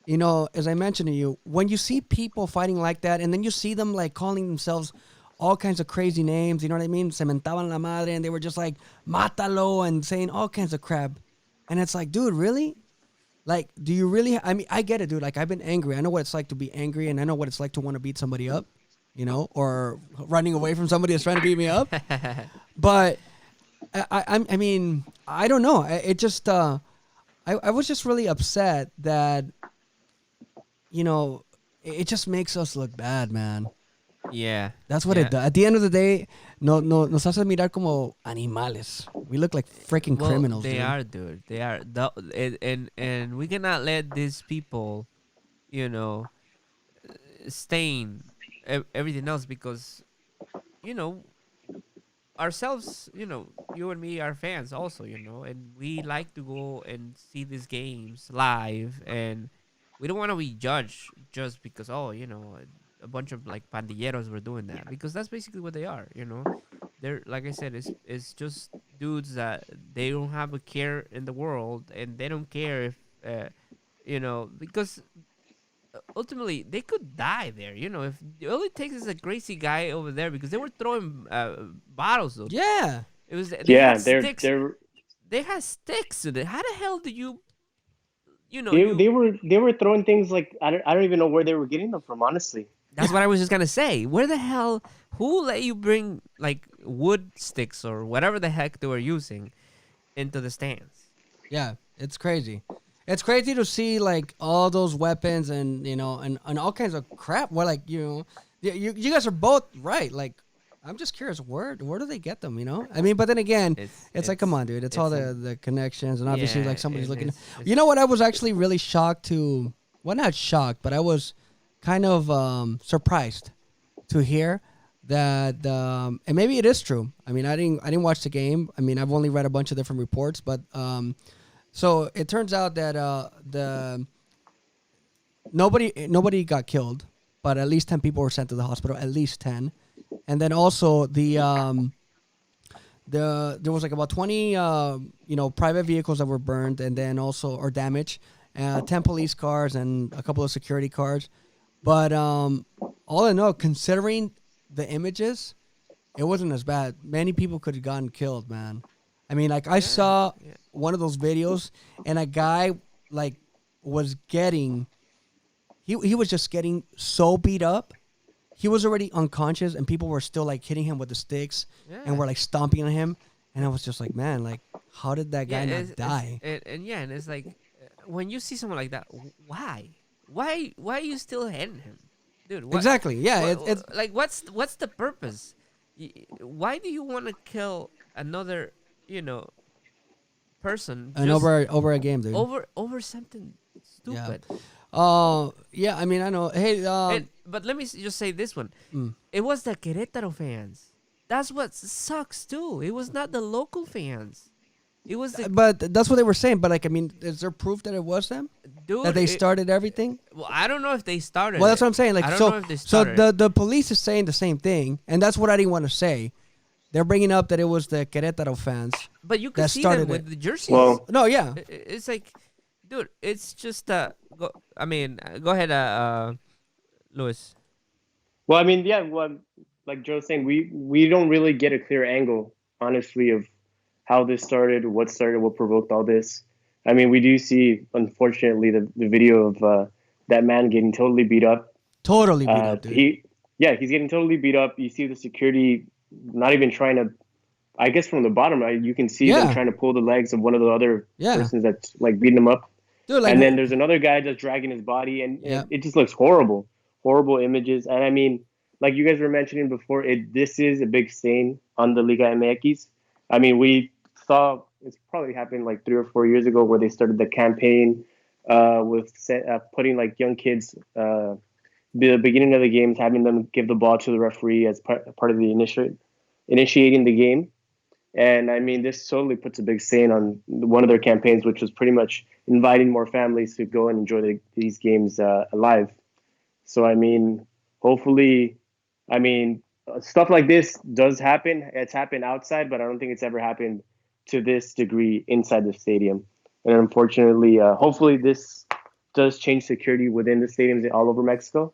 as I mentioned to you, when you see people fighting like that and then you see them like calling themselves all kinds of crazy names, you know what I mean? Se mentaban la madre, and they were just like, mátalo, and saying all kinds of crap. And it's like, dude, really? Like, do you really? I mean, I get it, dude. Like, I've been angry. I know what it's like to be angry, and I know what it's like to want to beat somebody up, or running away from somebody that's trying to beat me up. But I mean, I don't know. It just, I was just really upset that, it just makes us look bad, man. Yeah. That's what it does. At the end of the day, nos hace mirar como animales. We look like freaking criminals. They dude. are, dude. They are. And we cannot let these people, stain everything else because, ourselves, you and me are fans also, and we like to go and see these games live, and we don't want to be judged just because, a bunch of like pandilleros were doing that, because that's basically what they are, They're, like I said, it's just dudes that they don't have a care in the world, and they don't care if, because ultimately they could die there, if all it takes is a crazy guy over there, because they were throwing bottles though. Yeah. It was they had sticks to it. How the hell do you they were throwing things like I don't even know where they were getting them from, honestly. That's what I was just gonna say. Where the hell? Who let you bring like wood sticks or whatever the heck they were using into the stands? Yeah, it's crazy. It's crazy to see like all those weapons and and all kinds of crap. Where like you guys are both right. Like I'm just curious, where do they get them? I mean, but then again, it's like, come on, dude. It's all the connections, and obviously like somebody's looking. You know what? I was actually really shocked to. Well, not shocked, but I was kind of surprised to hear that, and maybe it is true. I mean, I didn't watch the game. I mean, I've only read a bunch of different reports, but so it turns out that nobody got killed, but at least 10 people were sent to the hospital. At least 10, and then also there was like about 20 private vehicles that were burned and then also or damaged, 10 police cars and a couple of security cars. But all in all, considering the images, it wasn't as bad. Many people could have gotten killed, man. I mean, like I saw one of those videos, and a guy like was getting, he was just getting so beat up. He was already unconscious, and people were still like hitting him with the sticks and were like stomping on him. And I was just like, man, like how did that guy not die? And it's like when you see someone like that, why? Why are you still hitting him, dude? Exactly. Yeah. It's like what's the purpose? Why do you want to kill another person and over a game, dude? Over something stupid. Yeah. I mean, I know. Hey. But let me just say this one. It was the Queretaro fans. That's what sucks too. It was not the local fans. It was but that's what they were saying. But like, I mean, is there proof that it was them? Dude, that they started everything? Well, I don't know if they started. Well, that's what I'm saying. Like, I don't know if they so started the police is saying the same thing, and that's what I didn't want to say. They're bringing up that it was the Querétaro fans. But you can see them with the jerseys. Well, no, yeah, it's like, dude, it's just go ahead, Luis. Well, I mean, yeah, well, like Joe's saying, we don't really get a clear angle, honestly, of how this started, what provoked all this. I mean, we do see, unfortunately, the video of that man getting totally beat up. Totally beat up, dude. He's getting totally beat up. You see the security not even trying to. I guess from the bottom, right, you can see them trying to pull the legs of one of the other persons that's like beating him up. Dude, like, and then there's another guy just dragging his body, and it just looks horrible images. And I mean, like you guys were mentioning before, this is a big stain on the Liga MX. I mean, we saw it's probably happened like 3 or 4 years ago where they started the campaign with putting like young kids, the beginning of the games, having them give the ball to the referee as part of the initiating the game. And I mean, this totally puts a big stain on one of their campaigns, which was pretty much inviting more families to go and enjoy these games live. So, I mean, hopefully, I mean, stuff like this does happen. It's happened outside, but I don't think it's ever happened to this degree inside the stadium. And unfortunately, hopefully this does change security within the stadiums all over Mexico,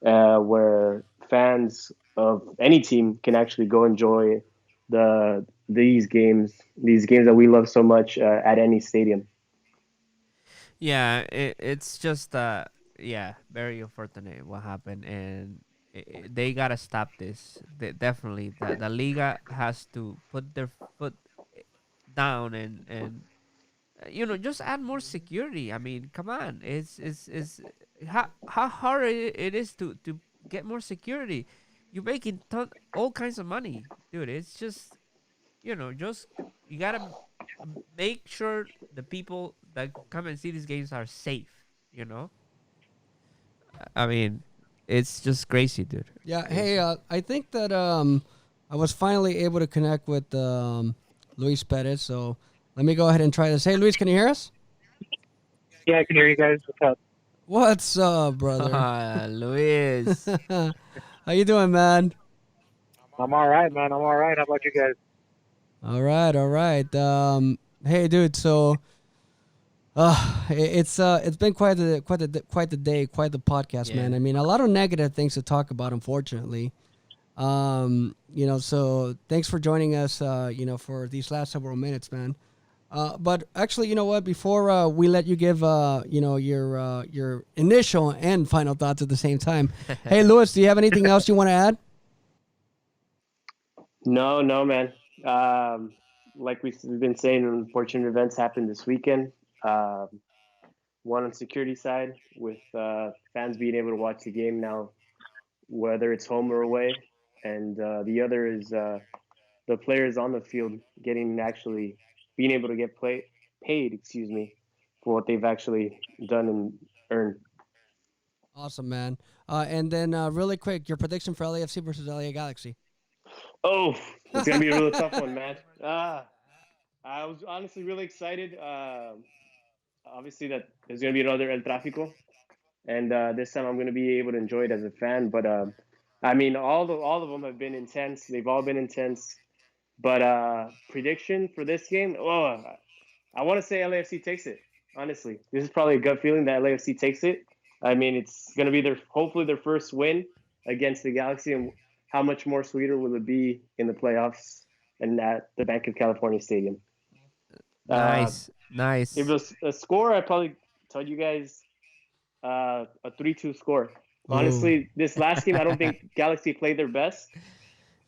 where fans of any team can actually go enjoy these games that we love so much at any stadium. Yeah, it's just very unfortunate what happened, and they gotta stop this. Definitely, the Liga has to put their foot down and just add more security. I mean, come on, it's how hard it is to get more security. You're making all kinds of money, dude. It's just just you gotta make sure the people that come and see these games are safe. I mean, it's just crazy, dude. Yeah. Hey, I think that I was finally able to connect with Luis Perez. So let me go ahead and try this. Hey, Luis, can you hear us? Yeah, I can hear you guys. What's up? What's up, brother? Luis. How you doing, man? I'm all right, man. I'm all right. How about you guys? All right. Hey, dude. So, it's been quite the day, quite the podcast, man. I mean, a lot of negative things to talk about, unfortunately. So thanks for joining us, for these last several minutes, man. But actually, you know what? Before we let you give, your initial and final thoughts at the same time. Hey, Luis, do you have anything else you want to add? No, man. Like we've been saying, unfortunate events happened this weekend. One on security side with fans being able to watch the game now, whether it's home or away, and the other is the players on the field being able to get paid, for what they've actually done and earned. Awesome, man. And then really quick, your prediction for LAFC versus LA Galaxy. Oh, it's going to be a really tough one, man. I was honestly really excited. Obviously, that there's going to be another El Tráfico. And this time I'm going to be able to enjoy it as a fan. But, I mean, all of them have been intense. They've all been intense. But prediction for this game, I want to say LAFC takes it, honestly. This is probably a gut feeling that LAFC takes it. I mean, it's going to be hopefully their first win against the Galaxy, and how much more sweeter will it be in the playoffs and at the Bank of California Stadium. Nice. If it was a score, I'd probably tell you guys a 3-2 score. Honestly, this last game, I don't think Galaxy played their best.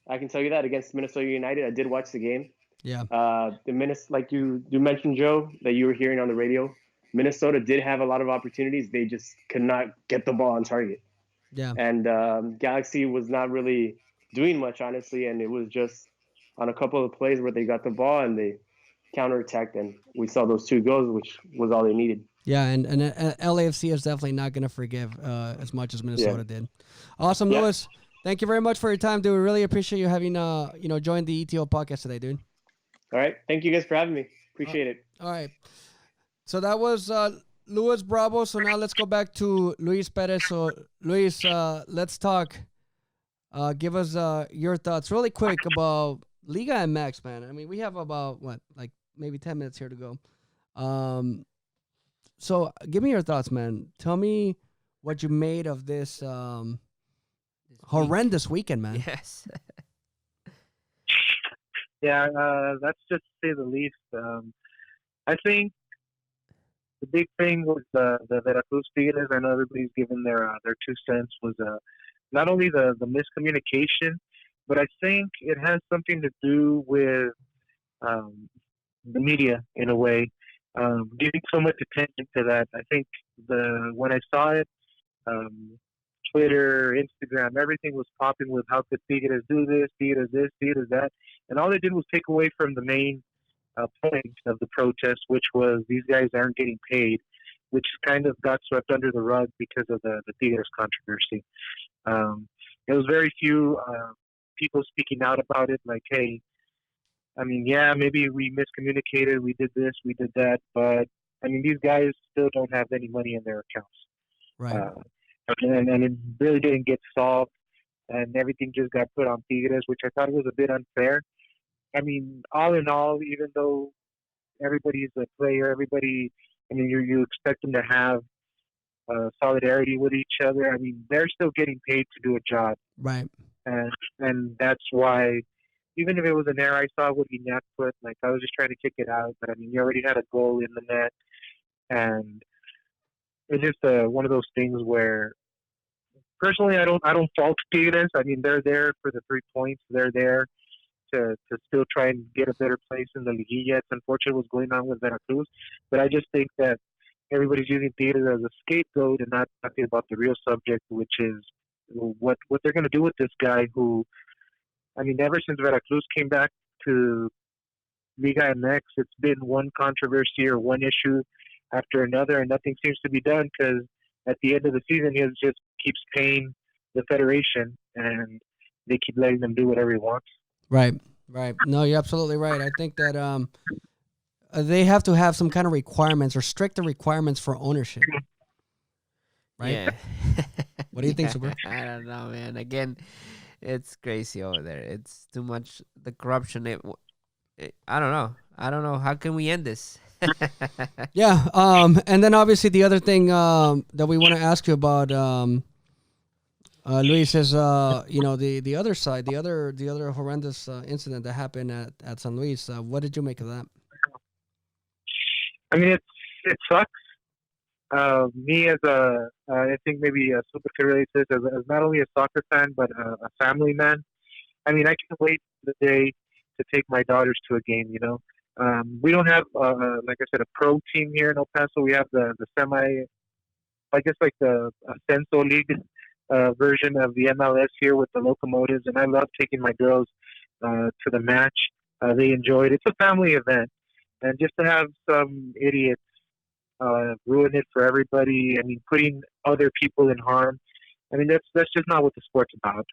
I can tell you that against Minnesota United. I did watch the game. Yeah. Like you mentioned, Joe, that you were hearing on the radio, Minnesota did have a lot of opportunities. They just could not get the ball on target. Yeah. And Galaxy was not really doing much, honestly, and it was just on a couple of plays where they got the ball and they counterattacked, and we saw those 2 goals, which was all they needed. Yeah, and LAFC is definitely not going to forgive as much as Minnesota did. Awesome, Yeah. Luis. Thank you very much for your time, dude. We really appreciate you having joined the ETO podcast today, dude. All right. Thank you guys for having me. Appreciate it. All right. So that was Luis Bravo. So now let's go back to Luis Perez. So, Luis, let's talk. Give us your thoughts really quick about Liga MX, man. I mean, we have about, maybe 10 minutes here to go. So give me your thoughts, man. Tell me what you made of this Horrendous weekend, man. Yes. Yeah, that's just to say the least. I think the big thing was the Veracruz Tigres. I know everybody's given their 2 cents. Was not only the miscommunication, but I think it has something to do with the media in a way, giving so much attention to that. I think when I saw it, Twitter, Instagram, everything was popping with how could Tigres do this, Tigres that, and all they did was take away from the main point of the protest, which was these guys aren't getting paid, which kind of got swept under the rug because of the Tigres controversy. There was very few people speaking out about it, like, hey, I mean, yeah, maybe we miscommunicated, we did this, we did that, but I mean, these guys still don't have any money in their accounts. Right. And it really didn't get solved, and everything just got put on Tigres, which I thought was a bit unfair. I mean, all in all, even though everybody's a player, I mean, you expect them to have solidarity with each other. I mean, they're still getting paid to do a job. Right. And that's why, even if it was an error, I saw what Guiñac put. Like, I was just trying to kick it out, but I mean, you already had a goal in the net, and it's just one of those things where, personally, I don't fault Tigres. I mean, they're there for the 3 points. They're there to still try and get a better place in the Liguilla. It's unfortunate what's going on with Veracruz, but I just think that everybody's using Tigres as a scapegoat and not talking about the real subject, which is what they're going to do with this guy who, I mean, ever since Veracruz came back to Liga MX, it's been one controversy or one issue after another, and nothing seems to be done because at the end of the season, he just keeps paying the federation, and they keep letting them do whatever he wants. Right. No, you're absolutely right. I think that they have to have some kind of requirements or stricter requirements for ownership. Right? Yeah. What do you think, Super? I don't know, man. Again, it's crazy over there. It's too much. The corruption. I don't know. How can we end this? Yeah. And then obviously the other thing that we want to ask you about, Luis, is the other side, the other horrendous incident that happened at San Luis. What did you make of that? I mean, it sucks. Me as I think maybe Super could relate to this as not only a soccer fan but a family man. I mean, I can't wait for the day to take my daughters to a game. You know, we don't have like I said, a pro team here in El Paso. We have the semi, I guess like the Ascenso League version of the MLS here with the Locomotives, and I love taking my girls to the match. They enjoy it. It's a family event, and just to have some idiots ruin it for everybody. I mean, putting other people in harm. I mean, that's just not what the sport's about.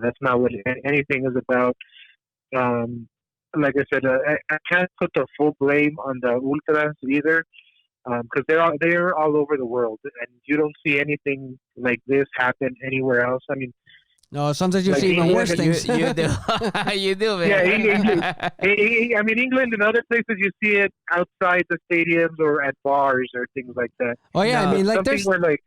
That's not what anything is about. Like I said, I can't put the full blame on the Ultras either, because they're all over the world, and you don't see anything like this happen anywhere else. I mean, no, sometimes you like see even worse things. You do. You do, man. yeah, England. I mean, England and other places you see it outside the stadiums or at bars or things like that. Oh yeah, No, I mean, like Something there's where like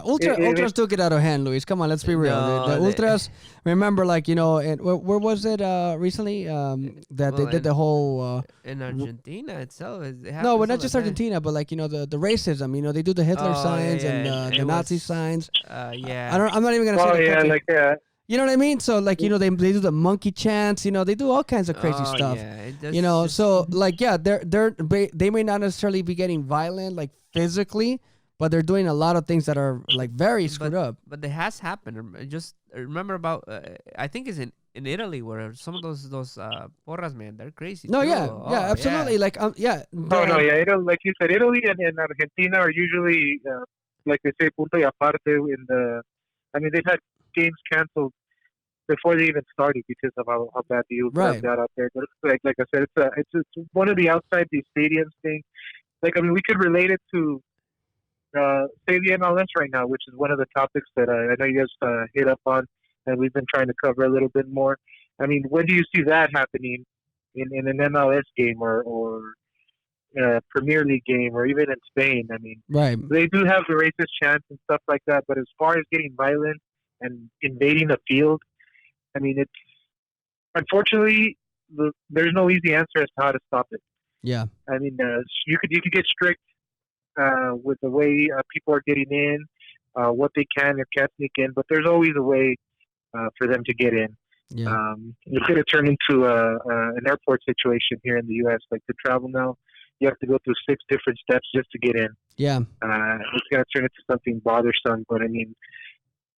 ultras took it out of hand, Luis. Come on, let's be real. No, The ultras, remember, like, and where was it recently that they did the whole in Argentina itself. no, but not just Argentina, but like the racism. They do the Hitler signs and the Nazi signs. Yeah. I'm not even gonna say. oh the yeah, country. like You know what I mean? So like they do the monkey chants. They do all kinds of crazy stuff. Yeah, So like they may not necessarily be getting violent like physically, but they're doing a lot of things that are like very screwed up. But it has happened. Just remember about I think it's in Italy where some of those porras, man, they're crazy. No, too. yeah, absolutely. Yeah. Like yeah. Italy, like you said, Italy and Argentina are usually like they say punto y aparte in the. I mean, they've had games canceled before they even started because of how bad the Ultras got out there. But it's like I said, it's one of the outside these stadiums thing. Like, I mean, we could relate it to say the MLS right now, which is one of the topics that I know you guys hit up on, and we've been trying to cover a little bit more. I mean, when do you see that happening in an MLS game or Premier League game or even in Spain? I mean, right. they do have the racist chants and stuff like that, but as far as getting violent and invading the field. I mean, it's unfortunately there's no easy answer as to how to stop it. Yeah. I mean, you could get strict with the way people are getting in, what they can or can't sneak in, but there's always a way for them to get in. Yeah. It could have turned into an airport situation here in the U.S. Like to travel now, you have to go through 6 different steps just to get in. Yeah. It's going to turn into something bothersome. But I mean,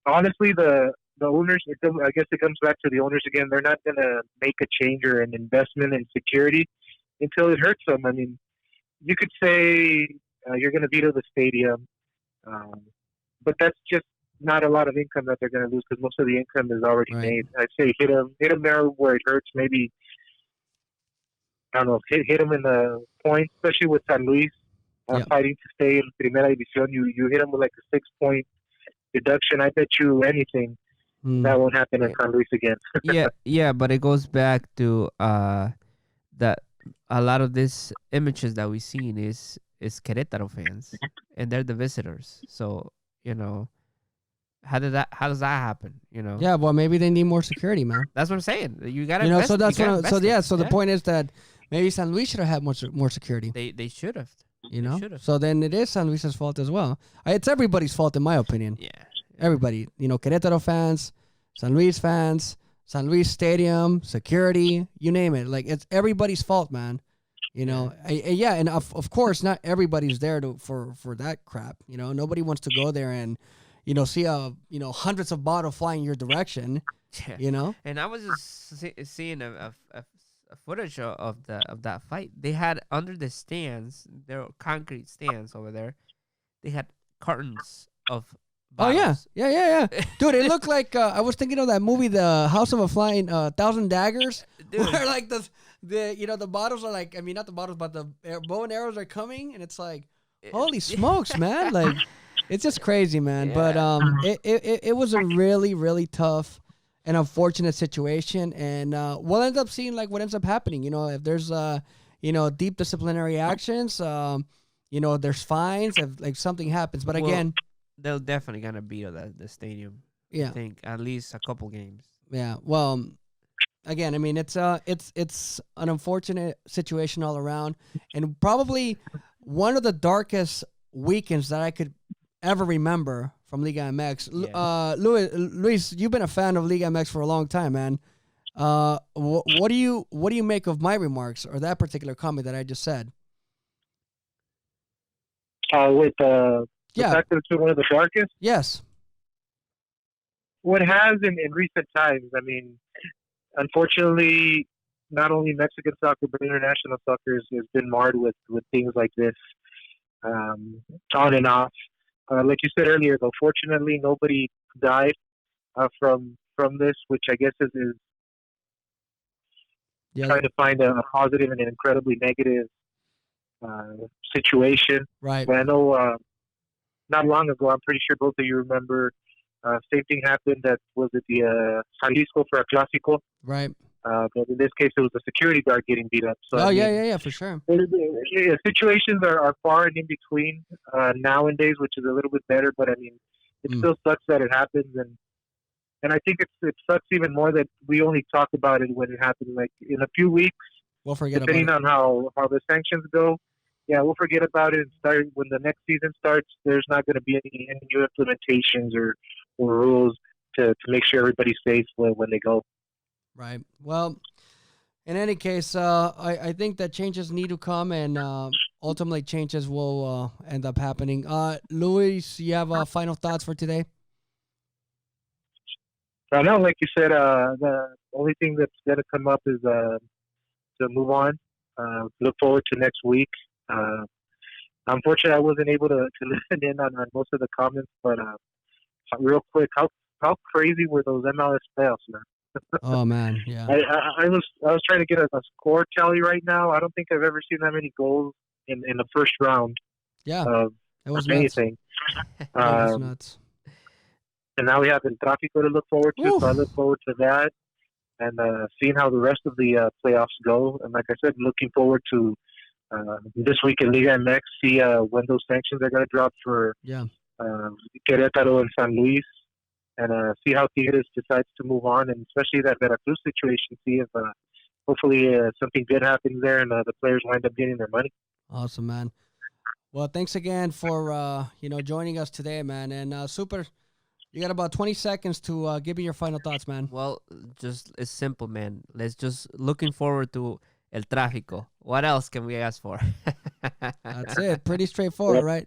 honestly, the owners, I guess it comes back to the owners again. They're not going to make a change or an investment in security until it hurts them. I mean, you could say you're going to veto the stadium, but that's just not a lot of income that they're going to lose because most of the income is already made. I'd say hit them there where it hurts. Maybe, I don't know, hit them in the points, especially with San Luis fighting to stay in Primera División. You hit them with like a 6-point deduction. I bet you anything that won't happen in San Luis again. yeah, but it goes back to that a lot of these images that we've seen is Querétaro fans, and they're the visitors. So, how does that happen? Yeah, well, maybe they need more security, man. That's what I'm saying. You gotta, so that's what. So the point is that maybe San Luis should have had more security. They should have. So then it is San Luis's fault as well. It's everybody's fault, in my opinion. Yeah. Everybody, Querétaro fans, San Luis fans, San Luis Stadium, security, you name it. Like, it's everybody's fault, man. And of course, not everybody's there for that crap. Nobody wants to go there and, see hundreds of bottles flying your direction. Yeah. And I was just seeing a footage of that fight. They had under the stands, there were concrete stands over there. They had cartons of bottles. Oh yeah. Dude, it looked like I was thinking of that movie, The House of a Flying Thousand Daggers, where like the bottles are like, I mean, not the bottles, but the bow and arrows are coming, and it's like, holy smokes, man! Like, it's just crazy, man. Yeah. But it was a really, really tough and unfortunate situation, and we'll end up seeing like what ends up happening. If there's deep disciplinary actions, there's fines if like something happens. But again, they're definitely gonna beat the stadium. Yeah, I think at least a couple games. Yeah, well, again, I mean, it's an unfortunate situation all around, and probably one of the darkest weekends that I could ever remember from Liga MX. Yeah. Luis, you've been a fan of Liga MX for a long time, man. What do you make of my remarks or that particular comment that I just said? With the fact that it's been one of the darkest? Yes. What has in recent times, I mean, unfortunately, not only Mexican soccer, but international soccer has been marred with things like this, on and off. Like you said earlier, though, fortunately, nobody died from this, which I guess is trying to find a positive in an incredibly negative situation. Right. But I know not long ago, I'm pretty sure both of you remember, same thing happened that was at the Jalisco for a Clásico. Right. But in this case, it was a security guard getting beat up. So, yeah, for sure. Situations are far and in between nowadays, which is a little bit better. But I mean, it still sucks that it happens, and I think it sucks even more that we only talk about it when it happens. Like in a few weeks, we'll forget depending about it. on how the sanctions go. Yeah, we'll forget about it and start when the next season starts. There's not going to be any new implementations or rules to make sure everybody's safe when they go. Right. Well, in any case, I think that changes need to come, and ultimately changes will end up happening. Luis, you have final thoughts for today? I know, like you said, the only thing that's going to come up is to move on. Look forward to next week. Unfortunately, I wasn't able to listen in on most of the comments, but real quick, how crazy were those MLS playoffs, man? Oh man, yeah. I was trying to get a score tally right now. I don't think I've ever seen that many goals in the first round. Yeah, it was anything. It was nuts. And now we have El Tráfico to look forward to. Oof. So I look forward to that and seeing how the rest of the playoffs go. And like I said, looking forward to this week in Liga MX. See when those sanctions are going to drop for Querétaro and San Luis. see how Tigres decides to move on, and especially that Veracruz situation. See if hopefully something good happens there, and the players wind up getting their money. Awesome, man. Well, thanks again for joining us today, man. And Super, you got about 20 seconds to give me your final thoughts, man. Well, just it's simple, man. Let's just looking forward to El Tráfico. What else can we ask for? That's it. Pretty straightforward, right?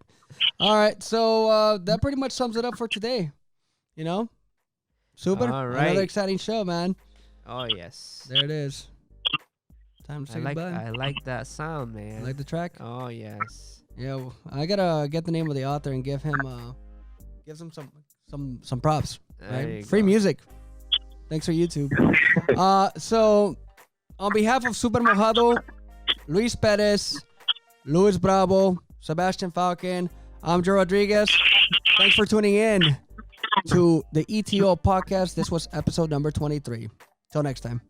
All right. So that pretty much sums it up for today. Super. All right. Another exciting show, man. Oh, yes. There it is. Time to say goodbye. I like that sound, man. Like the track? Oh, yes. Yeah, I gotta get the name of the author and give him some props. Right? Free music. Thanks for YouTube. So on behalf of Super Mojado, Luis Perez, Luis Bravo, Sebastian Falcon, I'm Joe Rodriguez. Thanks for tuning in to the ETO Podcast. This was episode number 23. Till next time.